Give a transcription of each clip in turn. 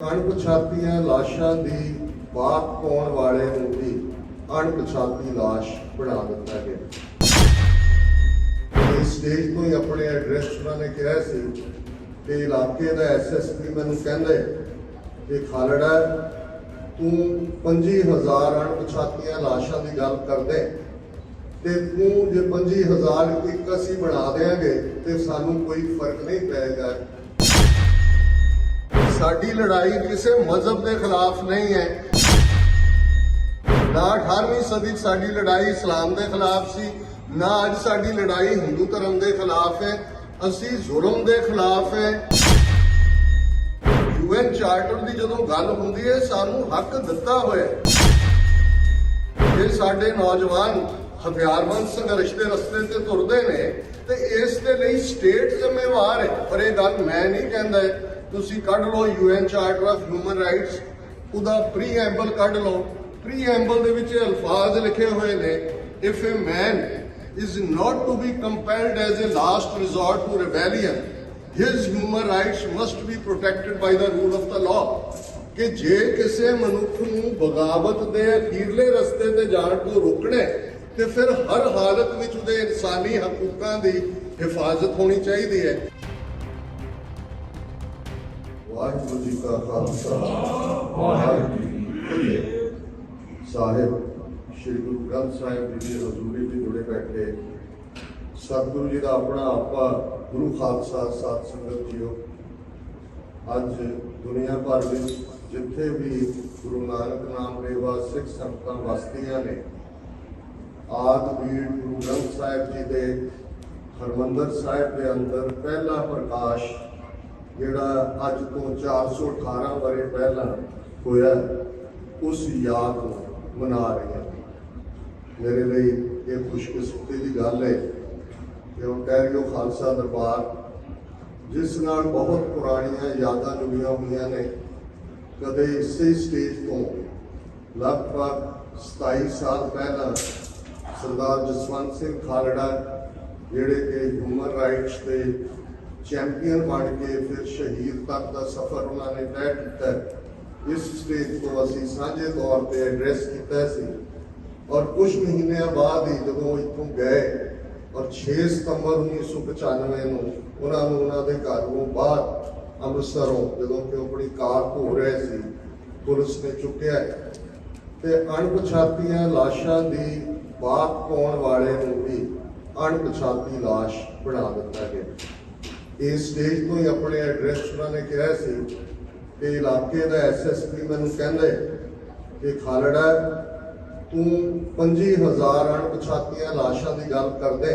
अणपछातियां लाशां दी बात पाउण वाले नूं भी अणपछाती लाश बना दिता गया। इस स्टेज तो ही अपने एड्रैस उन्होंने कहा सी कि इलाके का SSP मैनूं कहंदा कि खालड़ा तू 25,000 अणपछातियां लाशां की गल कर दे ते तू जे 25,000 एक असीं बना देंगे तो सानू कोई फर्क नहीं पेगा। साडी लड़ाई किसी मजहब के खिलाफ नहीं है, ना 18वीं सदी साडी लड़ाई इस्लाम के खिलाफ सी, ना अज साडी लड़ाई हिंदू धर्म के खिलाफ है। असी जुर्म के खिलाफ है। UN चार्टर की जो गल होंदी है सानू हक दिता होया जे साडे नौजवान हथियारबंद संघर्ष के रस्ते से तुरते ने तो इस दे लई स्टेट जिम्मेवार है। पर यह गल मैं नहीं कहंदा तुसी कढ़ लो UN charter of human rights उदा प्रीएम्बल कढ़ लो। प्रीएम्बल दे विच अल्फाज लिखे हुए ने, if a man is not to be compelled as a last resort to rebellion, his human rights must be protected by the rule of the law। कि जे किसी मनुख नूं बगावत दे अखीरले रस्ते ते जाण तो रोकना ते फिर हर हालत विच उहदे इंसानी हकूकां दी हिफाजत होनी चाहिदी है। वाहिगुरू जी का खालसा वाहिगुरू जी की फतेह। साहिब श्री गुरु ग्रंथ साहिब जी की हजूरी भी जुड़े बैठे सतगुरु जी का अपना आपा गुरु खालसा साध संगत जीओ। अज दुनिया भर में जिथे भी गुरु नानक नाम लेवा सिख संगतां वसदियां ने, आदि बीड़ गुरु ग्रंथ साहिब जी के हरमंदर साहिब के अंदर पहला प्रकाश जिहड़ा अज तो 418 वरे पहला होया उस याद मना रहे हैं। मेरे लिए ये खुशकिस्मती की गल है कि ओंटारियो खालसा दरबार जिस नाल बहुत पुरानियां यादां जुड़ियां हुई ने, कदे इसे स्टेज तो लगभग 27 साल पहला सरदार जसवंत सिंह खालड़ा जिहड़े कि ह्यूमन राइट्स के चैंपियन बन के फिर शहीद तक का सफर उन्होंने तय किया, इस स्टेज को असी साझे तौर पर एड्रैस किया सी। और कुछ महीनों बाद ही जो इतों गए और 6 सितंबर 1995 उन्होंने घरों बाहर अमृतसरों जो कि अपनी कार धो रहे थे पुलिस ने चुकया तो अणपछातियां लाशां की बात पाउण वाले नूं भी अणपछाती लाश बना दिता गया। इस स्टेज तो ही अपने एड्रैस उन्होंने कहा सी कि इलाके का SSP मैनूं कहंदा कि खालड़ा तू 25,000 अणपछातियां लाशां की गल कर दे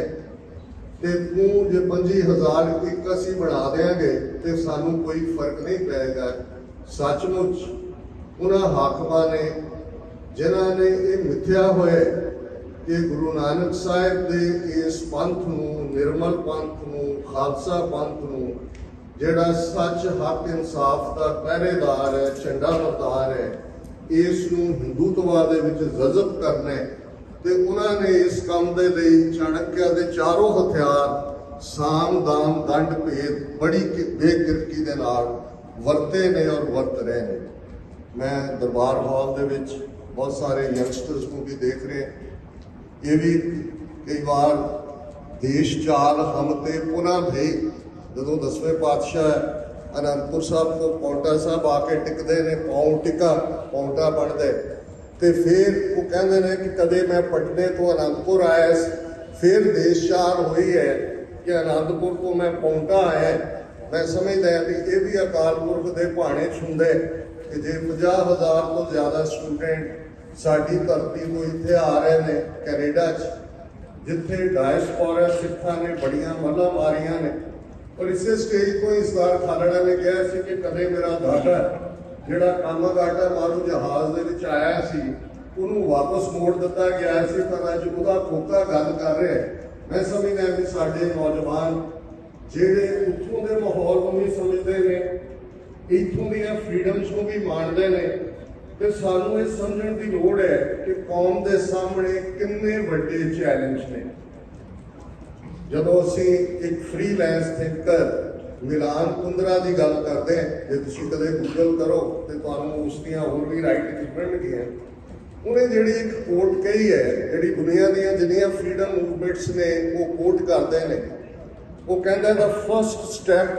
ते तू जे 25,000 एक असीं बना देंगे तो सानू कोई फर्क नहीं पेगा। सचमुच उन्हां हाकमां ने जिन्हां ने ये मिथ्या होए कि गुरु नानक साहिब के इस पंथ नूं, निर्मल पंथ नूं, खालसा पंथ नूं जिहड़ा सच हक इंसाफ का पहरेदार है, झंडा बरदार है, इस नूं हिंदूत्ववाद दे विच जज़ब करना ते उन्होंने इस काम दे लई चाणक्य दे चारों हथियार साम दाम दंड भेद बड़ी बेगिरकी दे नाल वरते ने और वरत रहे हैं। मैं दरबार हॉल दे विच बहुत सारे यंगस्टर्स को भी देख रहे हैं। ये भी कई बार देश चाल हम ते पुनः भी जो 10वें पातशाह आनंदपुर साहब को पौंटा साहब आके टिकते ने, पाँव टिका पौंटा बनते तो फिर वो कहते हैं कि कदे मैं पटने तो आनंदपुर आया, फिर देश चाल हुई है कि आनंदपुर को मैं पौंटा आया। मैं समझदा भी ये भी अकाल पुरख के भाणे छुंदे कि जे 50,000 तो ज़्यादा स्टूडेंट साडी धरती को इत्थे आ रहे हैं कैनेडा जिथे डायस्पोरा सिखा ने बड़ियां मल्लां मारियां ने। और इसे स्टेज को इस बार खालड़ा ने कहा सी कि कदे मेरा दादा जिहड़ा कामागाटा मारू जहाज दे विच आया सी उन्होंने वापस मोड़ दिता गया सी, पर अज उहदा खोका गल कर रहा है। मैं समझदा भी साडे नौजवान जिहड़े उत्थों दे माहौल नूं भी समझदे ने, इत्थों दीयां फ्रीडम्स नूं भी माणदे ने ते सानू ये समझण की लोड़ है कि कौम के सामने किन्ने वड्डे चैलेंज ने। जदों असीं एक फ्रीलैंस थिंकर ਮਿਲਾਨ ਕੁੰਦਰਾ ਦੀ ਗੱਲ ਕਰਦੇ ਹਾਂ, ਜੇ ਤੁਸੀਂ ਕਦੇ ਗੂਗਲ ਕਰੋ ਤੇ ਤੁਹਾਨੂੰ ਉਸ ਦੀਆਂ ਹੋਰ ਵੀ ਰਾਈਟਿੰਗਸ ਮਿਲਣਗੀਆਂ। ਉਹਨੇ ਜਿਹੜੀ ਇੱਕ ਕੋਟ ਕਹੀ ਹੈ, ਜਿਹੜੀ ਦੁਨੀਆ ਦੀਆਂ ਜਿੰਨੀਆਂ ਫਰੀडम ਮੂਵਮੈਂਟਸ ਨੇ ਉਹ ਕੋਟ ਕਰਦੇ ਨੇ, ਉਹ ਕਹਿੰਦਾ ਦਾ first step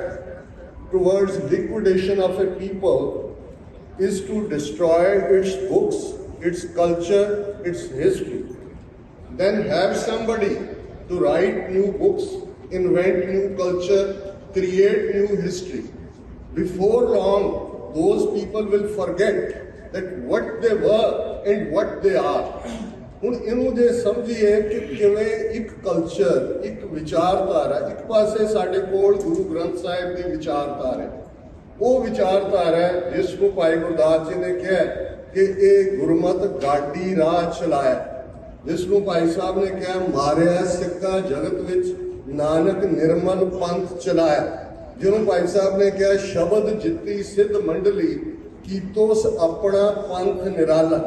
towards liquidation of a people is to destroy its books, its culture, its history. Then have somebody to write new books, invent new culture, create new history. Before long, those people will forget that what they were and what they are. ਹੁਣ ਇਹਨੂੰ ਜੇ ਸਮਝੀਏ ਕਿ ਕਿਵੇਂ ਇੱਕ culture, ਇੱਕ ਵਿਚਾਰਧਾਰਾ, ਇੱਕ ਪਾਸੇ ਸਾਡੇ ਕੋਲ ਗੁਰੂ ਗ੍ਰੰਥ ਸਾਹਿਬ ਦੀ ਵਿਚਾਰਧਾਰਾ ਹੈ, ਉਹ ਵਿਚਾਰਧਾਰਾ ਹੈ ਜਿਸ ਨੂੰ ਭਾਈ ਗੁਰਦਾਸ ਜੀ ਨੇ ਕਿਹਾ ਕਿ ਇਹ ਗੁਰਮਤਿ ਗਾਡੀ ਰਾਹ ਚਲਾਇਆ, ਜਿਸ ਨੂੰ ਭਾਈ ਸਾਹਿਬ ਨੇ ਕਿਹਾ ਮਾਰਿਆ ਸਿੱਕਾ ਜਗਤ ਵਿੱਚ ਨਾਨਕ ਨਿਰਮਲ ਪੰਥ ਚਲਾਇਆ, ਜਿਹਨੂੰ ਭਾਈ ਸਾਹਿਬ ਨੇ ਕਿਹਾ ਸ਼ਬਦ ਜਿੱਤੀ ਸਿੱਧ ਮੰਡਲੀ ਕੀਤੋਸ ਆਪਣਾ ਪੰਥ ਨਿਰਾਲਾ।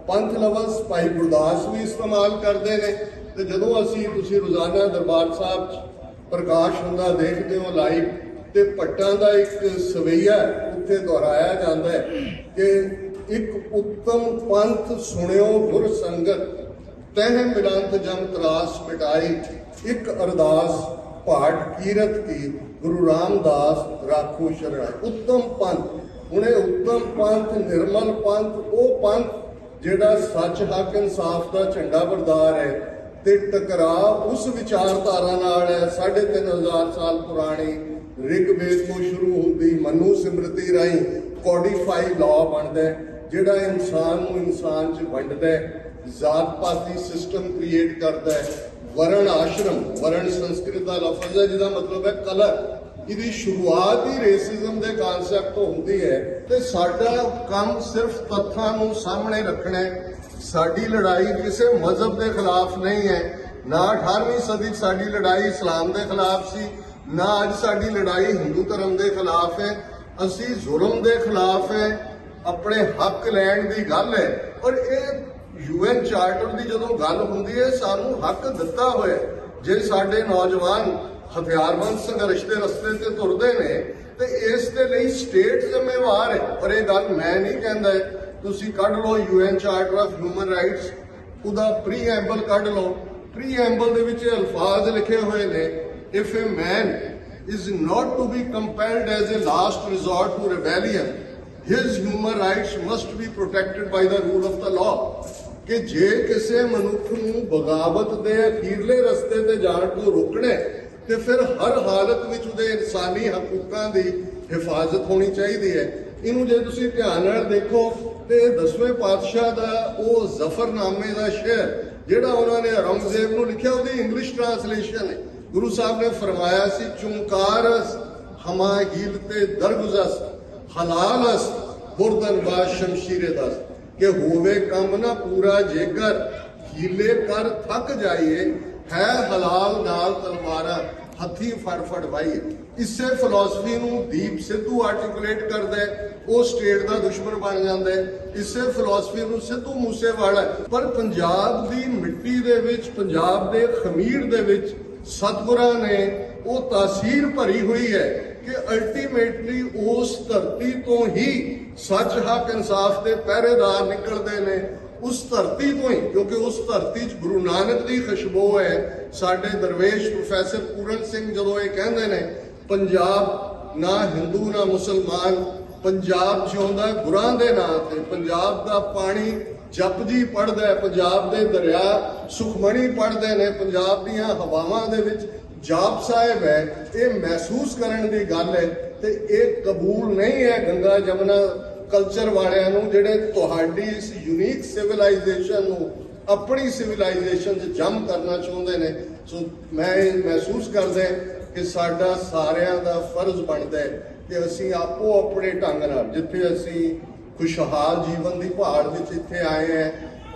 ਪੰਥ ਲਫ਼ਜ਼ ਭਾਈ ਗੁਰਦਾਸ ਵੀ ਇਸਤੇਮਾਲ ਕਰਦੇ ਨੇ, ਤੇ ਜਦੋਂ ਤੁਸੀਂ ਰੋਜ਼ਾਨਾ ਦਰਬਾਰ ਸਾਹਿਬ 'ਚ ਪ੍ਰਕਾਸ਼ ਹੁੰਦਾ ਦੇਖਦੇ ਹੋ ਲਾਈਵ, ਤੇ ਭੱਟਾਂ ਦਾ ਇੱਕ ਸਵਈਆ ਉੱਥੇ ਦੁਹਰਾਇਆ ਜਾਂਦਾ ਹੈ ਕਿ ਇੱਕ ਉੱਤਮ ਪੰਥ ਸੁਣਿਓ ਗੁਰ ਸੰਗਤ, ਤਹਿ ਮਿਲੰਤ ਜਮ ਤਰਾਸ ਮਿਟਾਈ, ਇੱਕ ਅਰਦਾਸ ਪਾਠ ਕੀਰਤ ਕੀ ਗੁਰੂ ਰਾਮਦਾਸ ਰਾਖੋ ਸ਼ਰਣਾਈ। ਉੱਤਮ ਪੰਥ, ਹੁਣ ਇਹ ਉੱਤਮ ਪੰਥ, ਨਿਰਮਲ ਪੰਥ, ਉਹ ਪੰਥ ਜਿਹੜਾ ਸੱਚ ਹੱਕ ਇਨਸਾਫ ਦਾ ਝੰਡਾ ਬਰਦਾਰ ਹੈ, ਤੇ ਟਕਰਾਅ ਉਸ ਵਿਚਾਰਧਾਰਾ ਨਾਲ ਹੈ 3500 ਸਾਲ ਪੁਰਾਣੀ ਰਿਗਵੇਦ ਤੋਂ ਸ਼ੁਰੂ ਹੁੰਦੀ ਮਨੂ ਸਿਮਰਤੀ ਰਾਹੀਂ ਕੋਡੀਫਾਈ ਲਾਅ ਬਣਦਾ, ਜਿਹੜਾ ਇਨਸਾਨ ਨੂੰ ਇਨਸਾਨ 'ਚ ਵੰਡਦਾ, ਜ਼ਾਤ ਪਾਤੀ ਸਿਸਟਮ ਕ੍ਰੀਏਟ ਕਰਦਾ ਹੈ, ਵਰਣ ਆਸ਼ਰਮ, ਵਰਣ ਸੰਸਕ੍ਰਿਤ ਦਾ ਲਫ਼ਜ਼ ਹੈ ਜਿਹਦਾ ਮਤਲਬ ਹੈ ਕਲਰ, ਇਹਦੀ ਸ਼ੁਰੂਆਤ ਹੀ ਰੇਸਿਜ਼ਮ ਦੇ ਕਾਨਸੈਪਟ ਤੋਂ ਹੁੰਦੀ ਹੈ। ਤੇ ਸਾਡਾ ਕੰਮ ਸਿਰਫ ਤੱਥਾਂ ਨੂੰ ਸਾਹਮਣੇ ਰੱਖਣਾ ਹੈ। ਸਾਡੀ ਲੜਾਈ ਕਿਸੇ ਮਜ਼ਹਬ ਦੇ ਖਿਲਾਫ ਨਹੀਂ ਹੈ, ਨਾ 18ਵੀਂ ਸਦੀ 'ਚ ਸਾਡੀ ਲੜਾਈ ਇਸਲਾਮ ਦੇ ਖਿਲਾਫ ਸੀ, ਨਾ ਅੱਜ ਸਾਡੀ ਲੜਾਈ ਹਿੰਦੂ ਧਰਮ ਦੇ ਖਿਲਾਫ ਹੈ। ਅਸੀਂ ਜ਼ੁਲਮ ਦੇ ਖਿਲਾਫ ਹੈ, ਆਪਣੇ ਹੱਕ ਲੈਣ ਦੀ ਗੱਲ ਹੈ। ਪਰ ਇਹ UN ਚਾਰਟਰ ਦੀ ਜਦੋਂ ਗੱਲ ਹੁੰਦੀ ਹੈ, ਸਾਨੂੰ ਹੱਕ ਦਿੱਤਾ ਹੋਇਆ, ਜੇ ਸਾਡੇ ਨੌਜਵਾਨ ਹਥਿਆਰਬੰਦ ਸੰਘਰਸ਼ ਦੇ ਰਸਤੇ ਤੇ ਤੁਰਦੇ ਨੇ ਤੇ ਇਸ ਦੇ ਲਈ ਸਟੇਟ ਜ਼ਿੰਮੇਵਾਰ ਹੈ। ਪਰ ਇਹ ਗੱਲ ਮੈਂ ਨਹੀਂ ਕਹਿੰਦਾ, ਤੁਸੀਂ ਕੱਢ ਲਓ UN charter of human rights, ਉਹਦਾ ਪ੍ਰੀਐਂਬਲ ਕੱਢ ਲਓ, ਪ੍ਰੀਐਂਬਲ ਦੇ ਵਿੱਚ ਅਲਫਾਜ਼ ਲਿਖੇ ਹੋਏ ਨੇ, if a man is not to be compelled as a last resort to rebellion, his human rights must be protected by the rule of the law। ਕਿ ਜੇ ਕਿਸੇ ਮਨੁੱਖ ਨੂੰ ਬਗਾਵਤ ਦੇ ਅਖੀਰਲੇ ਰਸਤੇ ਤੇ ਜਾਣ ਤੋਂ ਰੋਕਣਾ ਤੇ ਫਿਰ ਹਰ ਹਾਲਤ ਵਿੱਚ ਉਹਦੇ ਇਨਸਾਨੀ ਹਕੂਕਾਂ ਦੀ ਹਿਫਾਜ਼ਤ ਹੋਣੀ ਚਾਹੀਦੀ ਹੈ। ਇਹਨੂੰ ਜੇ ਤੁਸੀਂ ਧਿਆਨ ਨਾਲ ਦੇਖੋ ਤੇ 10ਵੇਂ ਪਾਤਸ਼ਾਹ ਦਾ ਉਹ ਜ਼ਫਰਨਾਮੇ ਦਾ ਸ਼ੇਰ ਜਿਹੜਾ ਉਹਨਾਂ ਨੇ ਔਰੰਗਜ਼ੇਬ ਨੂੰ ਲਿਖਿਆ, ਉਹਦੀ ਇੰਗਲਿਸ਼ ਟ੍ਰਾਂਸਲੇਸ਼ਨ ਹੈ। ਗੁਰੂ ਸਾਹਿਬ ਨੇ ਫਰਮਾਇਆ ਸੀ ਚੁੰਕਾਰਸ ਹਮਾ ਹੀਲ ਤੇ ਦਰਗੁਜ਼ਸ ਹਲਾਲਸ ਬੁਰਦਨ ਬਾ ਸ਼ਮਸ਼ੀਰੇ ਦਸ, ਕਿ ਹੋਵੇ ਕੰਮ ਨਾ ਪੂਰਾ ਜੇਕਰ ਹੀਲੇ ਕਰ ਥੱਕ ਜਾਈਏ, ਹੈ ਹਲਾਲ ਨਾਲ ਤਲਵਾਰਾਂ ਹੱਥੀ ਫੜ ਵਾਈਏ। ਇਸੇ ਫਿਲਾਸਫੀ ਨੂੰ ਦੀਪ ਸਿੱਧੂ ਆਰਟੀਕੂਲੇਟ ਕਰਦਾ ਹੈ, ਉਹ ਸਟੇਟ ਦਾ ਦੁਸ਼ਮਣ ਬਣ ਜਾਂਦਾ ਹੈ। ਇਸੇ ਫਿਲਾਸਫੀ ਨੂੰ ਸਿੱਧੂ ਮੂਸੇਵਾਲਾ, ਪਰ ਪੰਜਾਬ ਦੀ ਮਿੱਟੀ ਦੇ ਵਿੱਚ, ਪੰਜਾਬ ਦੇ ਖਮੀਰ ਦੇ ਵਿੱਚ ਸਤਿਗੁਰਾਂ ਨੇ ਉਹ ਤਾਸੀਰ ਭਰੀ ਹੋਈ ਹੈ ਕਿ ਅਲਟੀਮੇਟਲੀ ਉਸ ਧਰਤੀ ਤੋਂ ਹੀ ਸੱਚ ਹੱਕ ਇਨਸਾਫ ਦੇ ਪਹਿਰੇਦਾਰ ਨਿਕਲਦੇ ਨੇ, ਉਸ ਧਰਤੀ ਤੋਂ ਹੀ, ਕਿਉਂਕਿ ਉਸ ਧਰਤੀ 'ਚ ਗੁਰੂ ਨਾਨਕ ਦੀ ਖੁਸ਼ਬੂ ਹੈ। ਸਾਡੇ ਦਰਵੇਸ਼ ਪ੍ਰੋਫੈਸਰ ਪੂਰਨ ਸਿੰਘ ਜਦੋਂ ਇਹ ਕਹਿੰਦੇ ਨੇ ਪੰਜਾਬ ਨਾ ਹਿੰਦੂ ਨਾ ਮੁਸਲਮਾਨ, ਪੰਜਾਬ ਜਿਉਂਦਾ ਗੁਰਾਂ ਦੇ ਨਾਂ ਤੇ, ਪੰਜਾਬ ਦਾ ਪਾਣੀ ਜਪਜੀ ਪੜ੍ਹਦਾ ਹੈ, ਪੰਜਾਬ ਦੇ ਦਰਿਆ ਸੁਖਮਣੀ ਪੜ੍ਹਦੇ ਨੇ, ਪੰਜਾਬ ਦੀਆਂ ਹਵਾਵਾਂ ਦੇ ਵਿੱਚ ਜਾਪ ਸਾਹਿਬ ਹੈ। ਇਹ ਮਹਿਸੂਸ ਕਰਨ ਦੀ ਗੱਲ ਹੈ ਤੇ ਇਹ ਕਬੂਲ ਨਹੀਂ ਹੈ ਗੰਗਾ ਜਮਨਾ ਕਲਚਰ ਵਾਲਿਆਂ ਨੂੰ, ਜਿਹੜੇ ਤੁਹਾਡੀ ਇਸ ਯੂਨੀਕ ਸਿਵਲਾਈਜੇਸ਼ਨ ਨੂੰ ਆਪਣੀ ਸਿਵਲਾਈਜੇਸ਼ਨ 'ਚ ਜੰਮ ਕਰਨਾ ਚਾਹੁੰਦੇ ਨੇ। ਸੋ ਮੈਂ ਇਹ ਮਹਿਸੂਸ ਕਰਦਾ ਕਿ ਸਾਡਾ ਸਾਰਿਆਂ ਦਾ ਫਰਜ਼ ਬਣਦਾ ਹੈ ਕਿ ਅਸੀਂ ਆਪੋ ਆਪਣੇ ਢੰਗ ਨਾਲ, ਜਿੱਥੇ ਅਸੀਂ ਖੁਸ਼ਹਾਲ ਜੀਵਨ ਦੀ ਭਾਲ ਵਿੱਚ ਇੱਥੇ ਆਏ ਹਾਂ,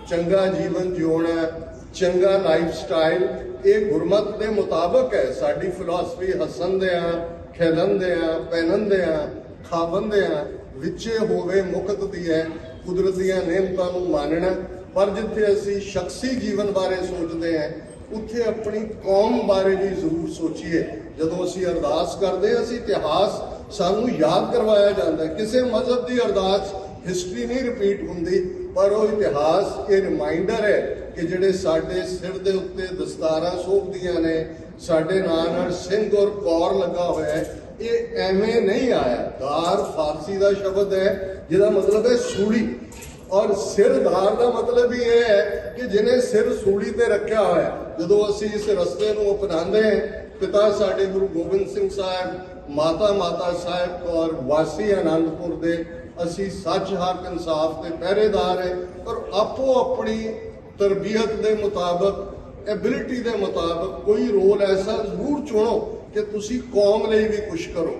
ਚੰਗਾ ਜੀਵਨ ਜਿਉਣਾ, ਚੰਗਾ ਲਾਈਫ ਸਟਾਈਲ, ਇਹ ਗੁਰਮਤਿ ਦੇ ਮੁਤਾਬਕ ਹੈ। ਸਾਡੀ ਫਿਲਾਸਫੀ ਹੱਸਣ ਦੇ ਆ, ਖੇਲਣ ਦੇ ਆ, ਪਹਿਨਣ ਦੇ ਆ, ਖਾਵਣ ਦੇ ਆ, ਵਿੱਚੇ ਹੋਵੇ ਮੁਕਤ ਦੀ ਹੈ, ਕੁਦਰਤ ਦੀਆਂ ਨਿਯਮਤਾਂ ਨੂੰ ਮਾਨਣਾ। ਪਰ ਜਿੱਥੇ ਅਸੀਂ ਸ਼ਖਸੀ ਜੀਵਨ ਬਾਰੇ ਸੋਚਦੇ ਹਾਂ, ਉੱਥੇ ਆਪਣੀ ਕੌਮ ਬਾਰੇ ਵੀ ਜ਼ਰੂਰ ਸੋਚੀਏ ਜਦੋਂ ਅਸੀਂ ਅਰਦਾਸ ਕਰਦੇ ਹਾਂ, ਅਸੀਂ ਇਤਿਹਾਸ ਸਾਨੂੰ ਯਾਦ ਕਰਵਾਇਆ ਜਾਂਦਾ ਹੈ। ਕਿਸੇ ਮਜ਼ਹਬ ਦੀ ਅਰਦਾਸ ਹਿਸਟਰੀ ਨਹੀਂ ਰਿਪੀਟ ਹੁੰਦੀ, ਪਰ ਉਹ ਇਤਿਹਾਸ ਇਹ ਰਿਮਾਈਂਡਰ ਹੈ ਕਿ ਜਿਹੜੇ ਸਾਡੇ ਸਿਰ ਦੇ ਉੱਤੇ ਦਸਤਾਰਾਂ ਸ਼ੋਭਦੀਆਂ ਨੇ, ਸਾਡੇ ਨਾਲ ਸਿੰਘ ਔਰ ਕੌਰ ਲੱਗਾ ਹੋਇਆ ਹੈ, ਇਹ ਐਵੇਂ ਨਹੀਂ ਆਇਆ। ਦਾਰ ਫਾਰਸੀ ਦਾ ਸ਼ਬਦ ਹੈ ਜਿਹਦਾ ਮਤਲਬ ਹੈ ਸੂਲੀ, ਔਰ ਸਿਰਦਾਰ ਦਾ ਮਤਲਬ ਵੀ ਇਹ ਹੈ ਕਿ ਜਿਹਨੇ ਸਿਰ ਸੂਲੀ ਤੇ ਰੱਖਿਆ ਹੋਇਆ। ਜਦੋਂ ਅਸੀਂ ਇਸ ਰਸਤੇ ਨੂੰ ਅਪਣਾਉਂਦੇ ਹਾਂ, ਪਿਤਾ ਸਾਡੇ ਗੁਰੂ ਗੋਬਿੰਦ ਸਿੰਘ ਸਾਹਿਬ, ਮਾਤਾ ਸਾਹਿਬ ਕੌਰ ਵਾਸੀ ਆਨੰਦਪੁਰ ਦੇ, ਅਸੀਂ ਸੱਚ ਹੱਕ ਇਨਸਾਫ ਦੇ ਪਹਿਰੇਦਾਰ ਹੈ। ਪਰ ਆਪੋ ਆਪਣੀ ਤਰਬੀਅਤ ਦੇ ਮੁਤਾਬਕ, ਐਬਿਲਿਟੀ ਦੇ ਮੁਤਾਬਕ ਕੋਈ ਰੋਲ ਐਸਾ ਜ਼ਰੂਰ ਚੁਣੋ ਕਿ ਤੁਸੀਂ ਕੌਮ ਲਈ ਵੀ ਕੁਝ ਕਰੋ।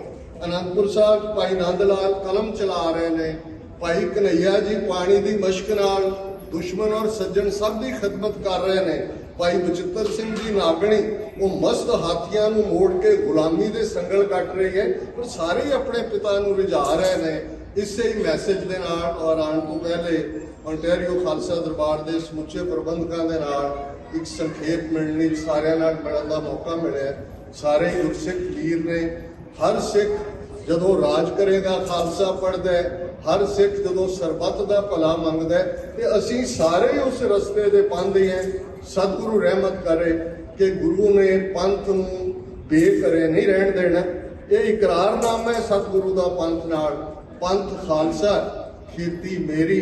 ਅਨੰਦਪੁਰ ਸਾਹਿਬ ਭਾਈ ਨੰਦ ਲਾਲ ਕਲਮ ਚਲਾ ਰਹੇ ਨੇ, ਭਾਈ ਕਨਈਆ ਜੀ ਪਾਣੀ ਦੀ ਮਸ਼ਕ ਨਾਲ ਦੁਸ਼ਮਣ ਔਰ ਸੱਜਣ ਸਭ ਦੀ ਖਿਦਮਤ ਕਰ ਰਹੇ ਨੇ, ਭਾਈ ਬਚਿੱਤਰ ਸਿੰਘ ਜੀ ਨਾਗਣੀ ਉਹ ਮਸਤ ਹਾਥੀਆਂ ਨੂੰ ਮੋੜ ਕੇ ਗੁਲਾਮੀ ਦੇ ਸੰਗਲ ਕੱਟ ਰਹੀ ਹੈ, ਪਰ ਸਾਰੇ ਹੀ ਆਪਣੇ ਪਿਤਾ ਨੂੰ ਰਿਝਾ ਰਹੇ ਨੇ। ਇਸੇ ਹੀ ਮੈਸੇਜ ਦੇ ਨਾਲ ਔਰ ਆਉਣ ਤੋਂ ਪਹਿਲੇ ਓਨਟਾਰੀਓ ਖਾਲਸਾ ਦਰਬਾਰ ਦੇ ਸਮੁੱਚੇ ਪ੍ਰਬੰਧਕਾਂ ਦੇ ਨਾਲ ਇੱਕ ਸੰਖੇਪ ਮਿਲਣੀ, ਸਾਰਿਆਂ ਨਾਲ ਮਿਲਣ ਦਾ ਮੌਕਾ ਮਿਲਿਆ। ਸਾਰੇ ਹੀ ਗੁਰਸਿੱਖ ਵੀਰ ਨੇ। ਹਰ ਸਿੱਖ ਜਦੋਂ ਰਾਜ ਕਰੇਗਾ ਖਾਲਸਾ ਪੜ੍ਹਦਾ ਹੈ, ਹਰ ਸਿੱਖ ਜਦੋਂ ਸਰਬੱਤ ਦਾ ਭਲਾ ਮੰਗਦਾ ਹੈ, ਤੇ ਅਸੀਂ ਸਾਰੇ ਹੀ ਉਸ ਰਸਤੇ ਦੇ ਪਾਂਦੇ ਹਾਂ। ਸਤਿਗੁਰੂ ਰਹਿਮਤ ਕਰੇ ਕਿ ਗੁਰੂ ਨੇ ਪੰਥ ਨੂੰ ਬੇਘਰੇ ਨਹੀਂ ਰਹਿਣ ਦੇਣਾ। ਇਹ ਇਕਰਾਰਨਾਮਾ ਹੈ ਸਤਿਗੁਰੂ ਦਾ ਪੰਥ ਨਾਲ। ਪੰਥ ਖਾਲਸਾ ਖੇਤੀ ਮੇਰੀ,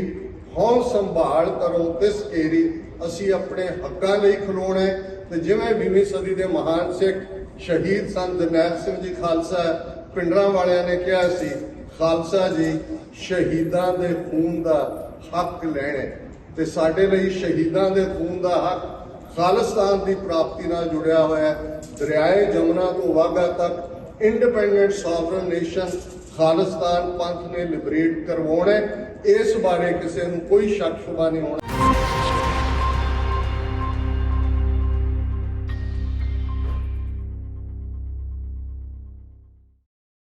ਹਉ ਸੰਭਾਲ ਕਰੋ ਤਿਸ ਕੇਰੀ। ਅਸੀਂ ਆਪਣੇ ਹੱਕਾਂ ਲਈ ਖਲੋਣਾ, ਤੇ ਜਿਵੇਂ 20ਵੀਂ ਸਦੀ ਦੇ ਮਹਾਨ ਸਿੱਖ ਸ਼ਹੀਦ ਸੰਤ ਜਰਨੈਲ ਸਿੰਘ ਜੀ ਖਾਲਸਾ ਪਿੰਡਰਾਂ ਵਾਲਿਆਂ ਨੇ ਕਿਹਾ ਸੀ, ਖਾਲਸਾ ਜੀ ਸ਼ਹੀਦਾਂ ਦੇ ਖੂਨ ਦਾ ਹੱਕ ਲੈਣਾ, ਤੇ ਸਾਡੇ ਲਈ ਸ਼ਹੀਦਾਂ ਦੇ ਖੂਨ ਦਾ ਹੱਕ ਖਾਲਿਸਤਾਨ ਦੀ ਪ੍ਰਾਪਤੀ ਨਾਲ ਜੁੜਿਆ ਹੋਇਆ ਹੈ। ਦਰਿਆਏ ਜਮਨਾ ਤੋਂ ਵਾਘਾ ਤੱਕ ਇੰਡੀਪੈਂਡੈਂਟ ਸੋਵਰਨ ਨੇਸ਼ਨ ਖਾਲਿਸਤਾਨ ਪੰਥ ਨੇ ਲਿਬਰੇਟ ਕਰਵਾਉਣਾ। ਇਸ ਬਾਰੇ ਕਿਸੇ ਨੂੰ ਕੋਈ ਸ਼ੱਕ ਸ਼ੁਬਾ ਨਹੀਂ ਹੋਣਾ।